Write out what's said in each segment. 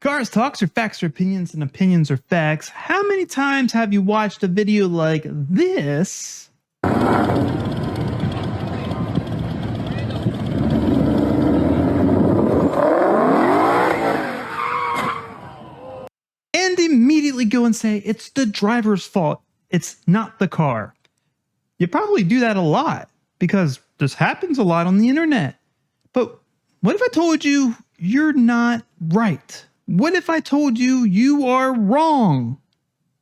Cars talks are facts or opinions, and opinions are facts. How many times have you watched a video like this? And immediately go and say, it's the driver's fault. It's not the car. You probably do that a lot because this happens a lot on the internet. But what if I told you you're not right? What if I told you you are wrong?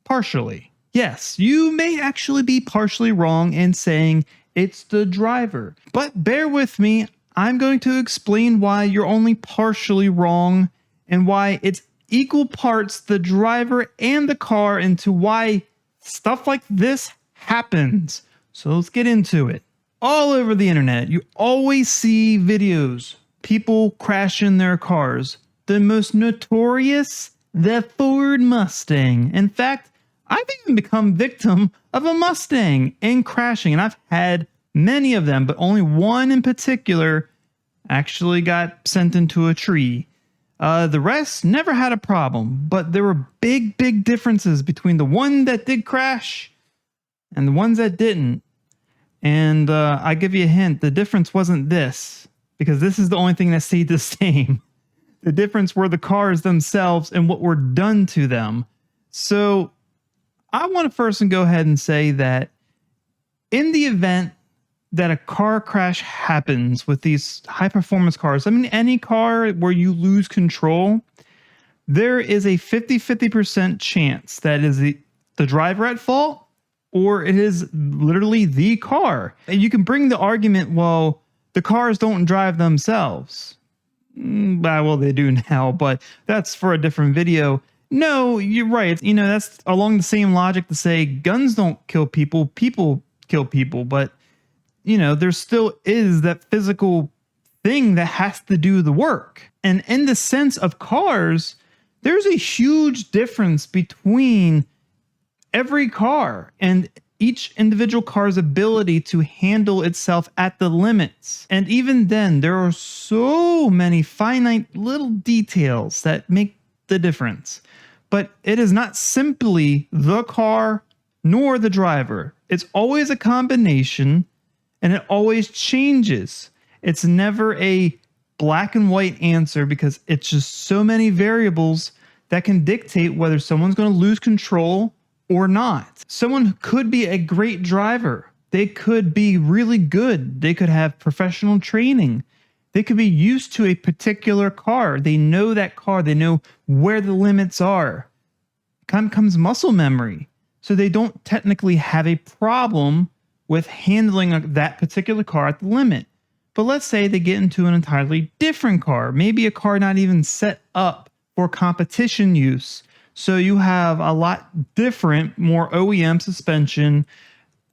Partially. Yes, you may actually be partially wrong in saying it's the driver. But bear with me, I'm going to explain why you're only partially wrong and why it's equal parts the driver and the car, into why stuff like this happens. So let's get into it. All over the internet, you always see videos, people crashing their cars. The most notorious, the Ford Mustang. In fact, I've even become victim of a Mustang and crashing, and I've had many of them, but only one in particular actually got sent into a tree. The rest never had a problem, but there were big differences between the one that did crash and the ones that didn't. And I give you a hint, the difference wasn't this, because this is the only thing that stayed the same. The difference were the cars themselves and what were done to them. So I want to first go ahead and say that in the event that a car crash happens with these high performance cars, I mean, any car where you lose control, there is a 50% chance that is the driver at fault, or it is literally the car. And you can bring the argument, well, the cars don't drive themselves. Well, they do now, but that's for a different video. No, you're right. You know, that's along the same logic to say guns don't kill people, people kill people. But, you know, there still is that physical thing that has to do the work. And in the sense of cars, there's a huge difference between every car and each individual car's ability to handle itself at the limits. And even then, there are so many finite little details that make the difference. But it is not simply the car nor the driver. It's always a combination, and it always changes. It's never a black and white answer, because it's just so many variables that can dictate whether someone's going to lose control or not. Someone could be a great driver. They could be really good. They could have professional training. They could be used to a particular car. They know that car. They know where the limits are. Kind of comes muscle memory. So they don't technically have a problem with handling that particular car at the limit. But let's say they get into an entirely different car, maybe a car not even set up for competition use. So you have a lot different, more OEM suspension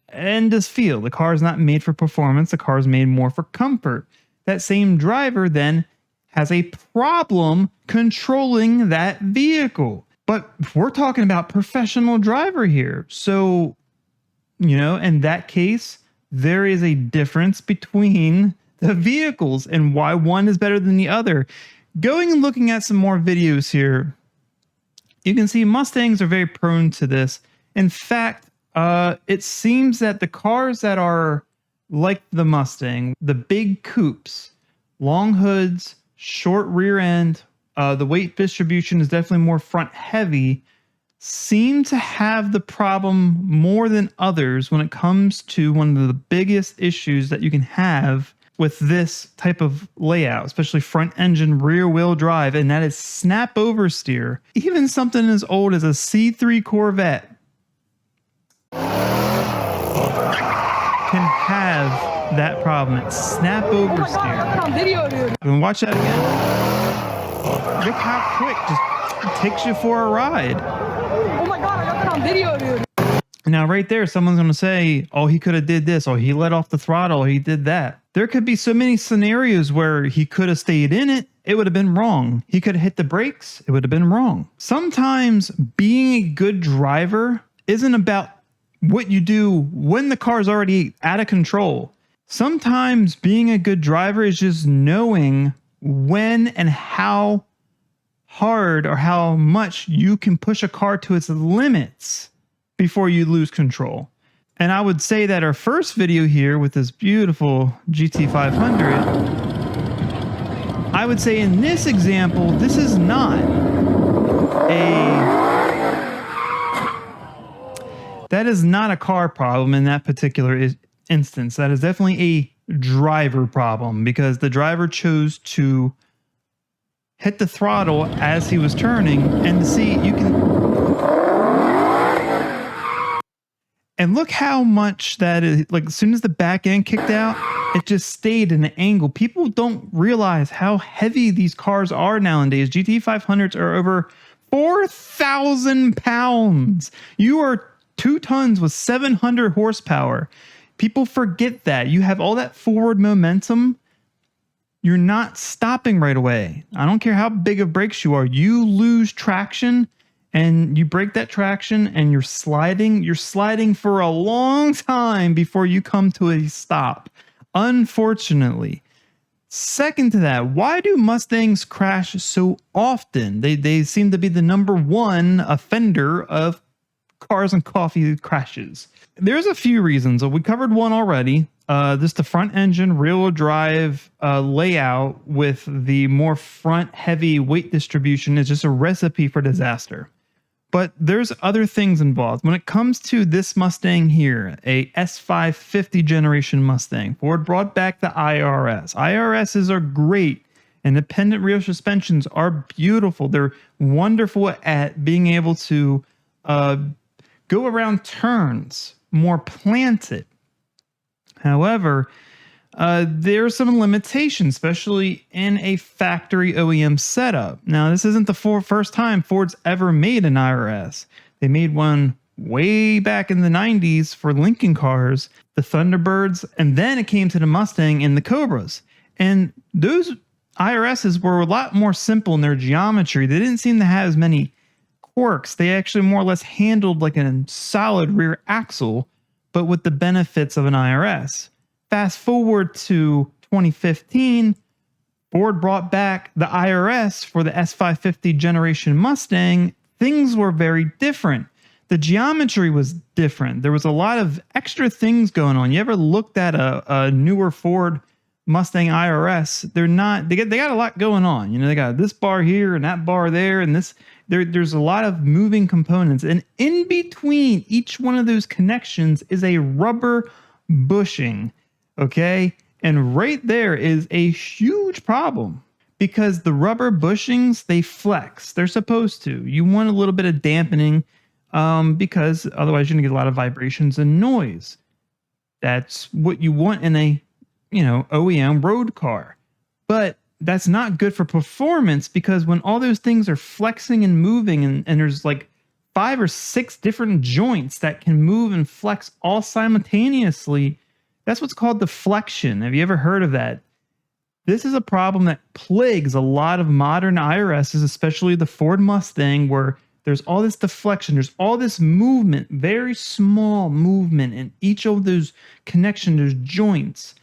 and this feel. The car is not made for performance. The car is made more for comfort. That same driver then has a problem controlling that vehicle. But we're talking about professional driver here. So, you know, in that case, there is a difference between the vehicles and why one is better than the other. Going and looking at some more videos here, you can see Mustangs are very prone to this. In fact, it seems that the cars that are like the Mustang, the big coupes, long hoods, short rear end, the weight distribution is definitely more front heavy, seem to have the problem more than others when it comes to one of the biggest issues that you can have with this type of layout, especially front engine rear wheel drive, and that is snap oversteer. Even something as old as a C3 Corvette can have that problem. It's snap oversteer. Oh my God, I got on video, dude. And watch that again. Look how quick, just takes you for a ride. Oh my God, I got that on video, dude. Now right there, someone's going to say, oh, he could have did this, or he let off the throttle, or he did that. There could be so many scenarios where he could have stayed in it. It would have been wrong. He could have hit the brakes. It would have been wrong. Sometimes being a good driver isn't about what you do when the car's already out of control. Sometimes being a good driver is just knowing when and how hard or how much you can push a car to its limits before you lose control. And I would say that our first video here with this beautiful GT500, I would say in this example, this is not a car problem in that particular instance. That is definitely a driver problem because the driver chose to hit the throttle as he was turning, and to see you can, and look how much that is, like as soon as the back end kicked out, it just stayed in an angle. People don't realize how heavy these cars are nowadays. GT500s are over 4,000 pounds. You are 2 tons with 700 horsepower. People forget that. You have all that forward momentum. You're not stopping right away. I don't care how big of brakes you are. You lose traction and you break that traction and you're sliding. You're sliding for a long time before you come to a stop. Unfortunately. Second to that, why do Mustangs crash so often? They seem to be the #1 offender of cars and coffee crashes. There's a few reasons. We covered one already. Just the front engine rear-wheel drive layout with the more front heavy weight distribution is just a recipe for disaster. But there's other things involved. When it comes to this Mustang here, a S550 generation Mustang, Ford brought back the IRS. IRSs are great. Independent rear suspensions are beautiful. They're wonderful at being able to go around turns more planted. However, there are some limitations, especially in a factory OEM setup. Now, this isn't the first time Ford's ever made an IRS. They made one way back in the 90s for Lincoln cars, the Thunderbirds, and then it came to the Mustang and the Cobras. And those IRSs were a lot more simple in their geometry. They didn't seem to have as many quirks. They actually more or less handled like a solid rear axle, but with the benefits of an IRS. Fast forward to 2015, Ford brought back the IRS for the S550 generation Mustang. Things were very different. The geometry was different. There was a lot of extra things going on. You ever looked at a newer Ford Mustang IRS? They got a lot going on. You know, they got this bar here and that bar there, and there's a lot of moving components. And in between each one of those connections is a rubber bushing. Okay. And right there is a huge problem because the rubber bushings, they flex. They're supposed to. You want a little bit of dampening because otherwise you're gonna get a lot of vibrations and noise. That's what you want in a, OEM road car. But that's not good for performance because when all those things are flexing and moving and there's like 5 or 6 different joints that can move and flex all simultaneously, that's what's called deflection. Have you ever heard of that? This is a problem that plagues a lot of modern IRSs, especially the Ford Mustang, where there's all this deflection, there's all this movement, very small movement in each of those connections, there's joints.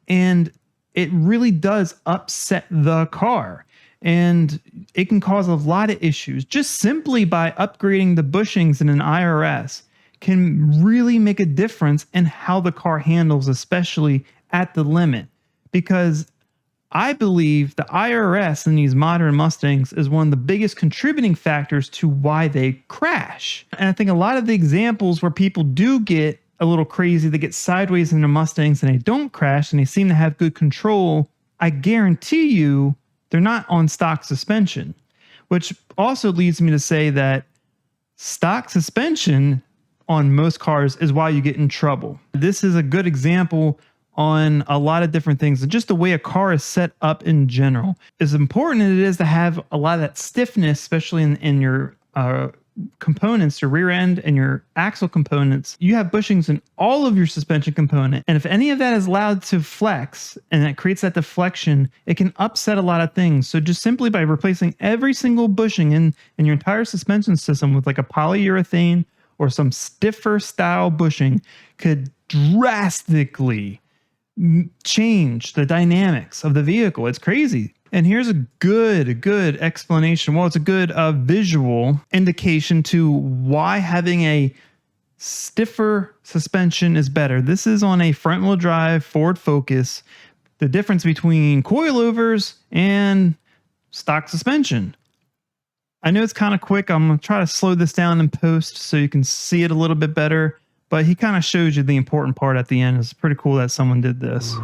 And it really does upset the car. And it can cause a lot of issues. Just simply by upgrading the bushings in an IRS can really make a difference in how the car handles, especially at the limit. Because I believe the IRS in these modern Mustangs is one of the biggest contributing factors to why they crash. And I think a lot of the examples where people do get a little crazy, they get sideways in their Mustangs and they don't crash and they seem to have good control, I guarantee you they're not on stock suspension. Which also leads me to say that stock suspension on most cars is why you get in trouble. This is a good example on a lot of different things, and just the way a car is set up in general. As important as it is to have a lot of that stiffness, especially in your components, your rear end and your axle components, you have bushings in all of your suspension component. And if any of that is allowed to flex and it creates that deflection, it can upset a lot of things. So just simply by replacing every single bushing in your entire suspension system with like a polyurethane or some stiffer style bushing could drastically change the dynamics of the vehicle. It's crazy. And here's a good explanation. Well, it's a good visual indication to why having a stiffer suspension is better. This is on a front wheel drive Ford Focus. The difference between coilovers and stock suspension. I know it's kind of quick. I'm going to try to slow this down in post so you can see it a little bit better. But he kind of shows you the important part at the end. It's pretty cool that someone did this.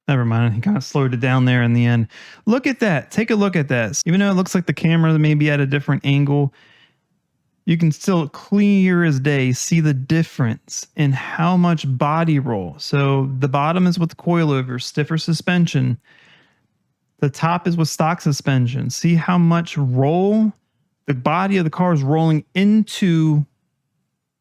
Never mind. He kind of slowed it down there in the end. Look at that. Take a look at this. Even though it looks like the camera may be at a different angle, you can still clear as day see the difference in how much body roll. So the bottom is with coilover, stiffer suspension. The top is with stock suspension. See how much roll the body of the car is rolling into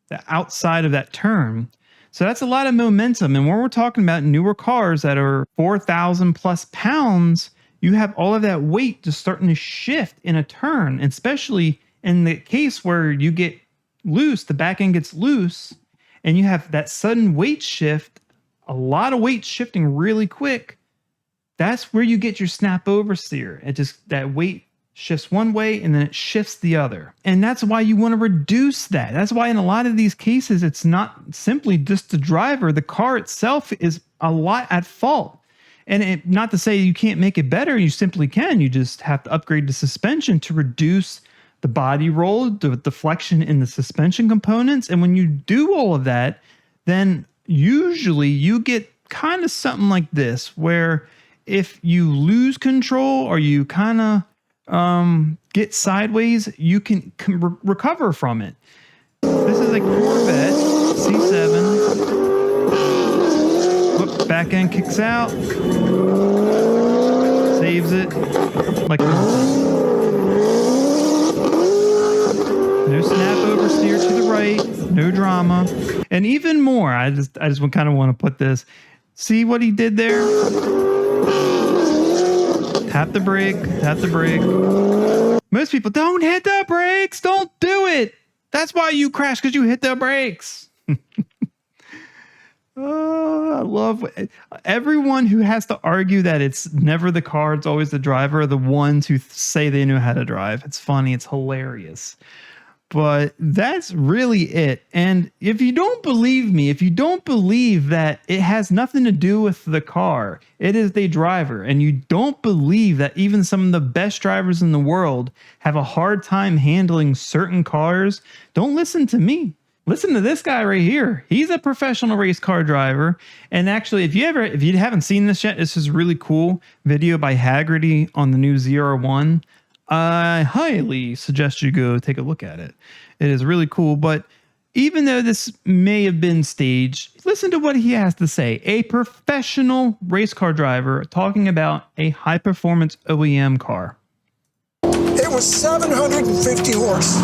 the outside of that turn. So that's a lot of momentum. And when we're talking about newer cars that are 4,000 plus pounds, you have all of that weight just starting to shift in a turn, especially in the case where you get loose, the back end gets loose, and you have that sudden weight shift, a lot of weight shifting really quick. That's where you get your snap oversteer. It just, that weight shifts one way and then it shifts the other. And that's why you want to reduce that. That's why in a lot of these cases, it's not simply just the driver. The car itself is a lot at fault. And not to say you can't make it better, you simply can. You just have to upgrade the suspension to reduce the body roll, the deflection in the suspension components. And when you do all of that, then usually you get kind of something like this, where if you lose control or you kind of get sideways, you can recover from it. This is a Corvette C7. Whoop, back end kicks out. Saves it. Like no snap oversteer to the right, no drama. And even more, I just kind of want to put this. See what he did there? Tap the brake, tap the brake. Most people don't hit the brakes. Don't do it. That's why you crash, because you hit the brakes. Oh, I love everyone who has to argue that it's never the car, it's always the driver, are the ones who say they know how to drive. It's funny. It's hilarious. But that's really it. And if you don't believe me, if you don't believe that it has nothing to do with the car, it is the driver, and you don't believe that even some of the best drivers in the world have a hard time handling certain cars, don't listen to me. Listen to this guy right here. He's a professional race car driver. And actually, if you haven't seen this yet, this is a really cool video by Haggerty on the new ZR1. I highly suggest you go take a look at it. It is really cool. But even though this may have been staged, listen to what he has to say. A professional race car driver talking about a high performance OEM car. It was 750 horse.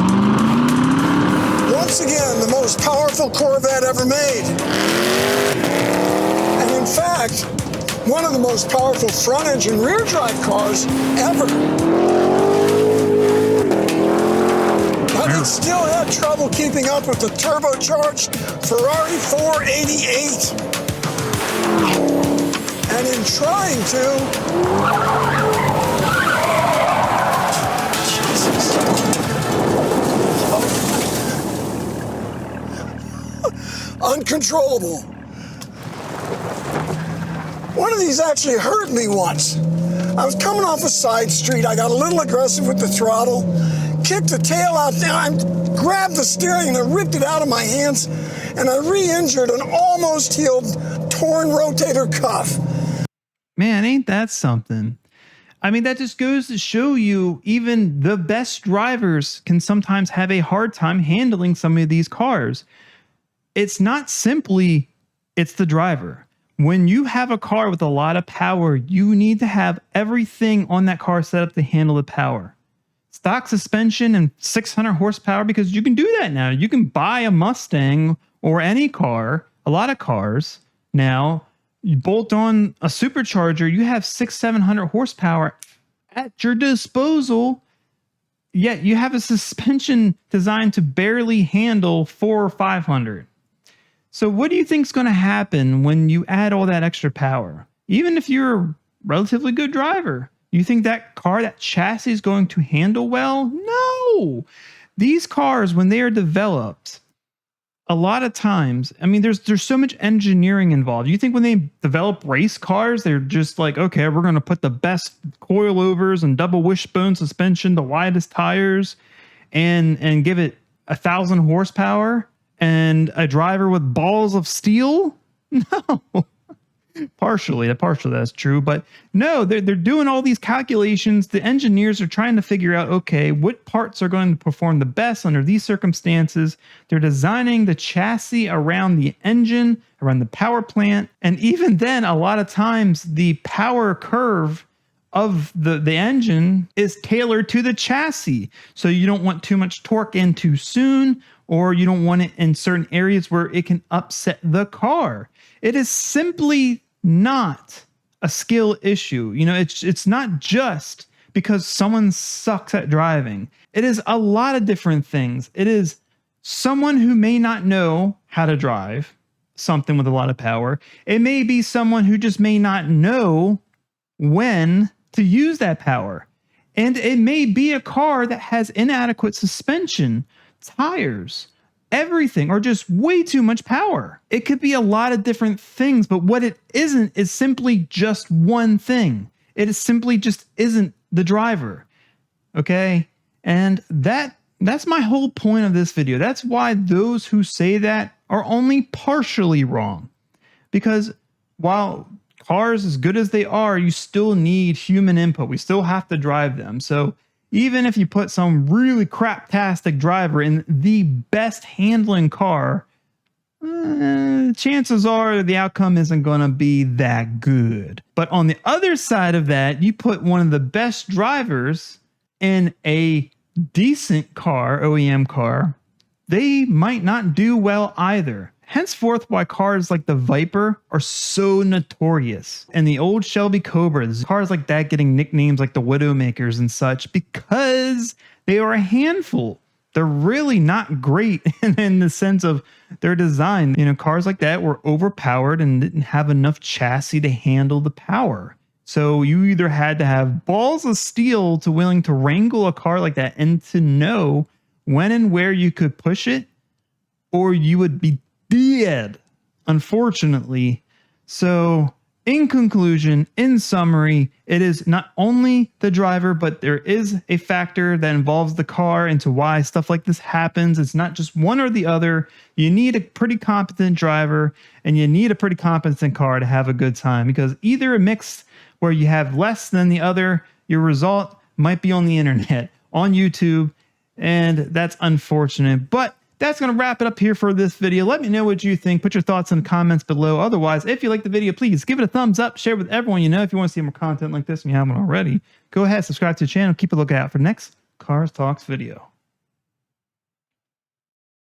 Once again, the most powerful Corvette ever made. And in fact, one of the most powerful front engine rear drive cars ever. But it still had trouble keeping up with the turbocharged Ferrari 488. And in trying to, uncontrollable. One of these actually hurt me once. I was coming off a side street. I got a little aggressive with the throttle, kicked the tail out there, I grabbed the steering and I ripped it out of my hands, and I re-injured an almost healed torn rotator cuff. Man, ain't that something? I mean, that just goes to show you even the best drivers can sometimes have a hard time handling some of these cars. It's not simply, it's the driver. When you have a car with a lot of power, you need to have everything on that car set up to handle the power. Stock suspension and 600 horsepower, because you can do that now. You can buy a Mustang or any car, a lot of cars now. You bolt on a supercharger, you have 600-700 horsepower at your disposal, yet you have a suspension designed to barely handle 400 or 500. So what do you think is going to happen when you add all that extra power? Even if you're a relatively good driver, you think that car, that chassis is going to handle well? No. These cars, when they are developed, a lot of times, I mean, there's so much engineering involved. You think when they develop race cars, they're just like, okay, we're going to put the best coilovers and double wishbone suspension, the widest tires, and give it 1,000 horsepower and a driver with balls of steel? No. Partially that's true, but no, they're doing all these calculations. The engineers are trying to figure out, okay, what parts are going to perform the best under these circumstances. They're designing the chassis around the engine, around the power plant, and even then, a lot of times the power curve of the engine is tailored to the chassis. So you don't want too much torque in too soon, or you don't want it in certain areas where it can upset the car. It is simply not a skill issue. You know, it's not just because someone sucks at driving. It is a lot of different things. It is someone who may not know how to drive something with a lot of power. It may be someone who just may not know when to use that power. And it may be a car that has inadequate suspension, tires, everything, or just way too much power. It could be a lot of different things, but what it isn't is simply just one thing. It is simply just isn't the driver. Okay? And that's my whole point of this video. That's why those who say that are only partially wrong. Because while cars, as good as they are, you still need human input. We still have to drive them. So even if you put some really craptastic driver in the best handling car, chances are the outcome isn't going to be that good. But on the other side of that, you put one of the best drivers in a decent car, OEM car, they might not do well either. Henceforth, why cars like the Viper are so notorious, and the old Shelby Cobras, cars like that getting nicknames like the Widowmakers and such, because they are a handful. They're really not great in the sense of their design. You know, cars like that were overpowered and didn't have enough chassis to handle the power. So you either had to have balls of steel to willing to wrangle a car like that and to know when and where you could push it, or you would be dead, unfortunately. So in conclusion, in summary, it is not only the driver, but there is a factor that involves the car into why stuff like this happens. It's not just one or the other. You need a pretty competent driver and you need a pretty competent car to have a good time, because either a mix where you have less than the other, your result might be on the internet, on YouTube, and that's unfortunate. But that's going to wrap it up here for this video. Let me know what you think. Put your thoughts in the comments below. Otherwise, if you like the video, please give it a thumbs up. Share it with everyone you know. If you want to see more content like this and you haven't already, go ahead, subscribe to the channel. Keep a lookout for the next Cars Talks video.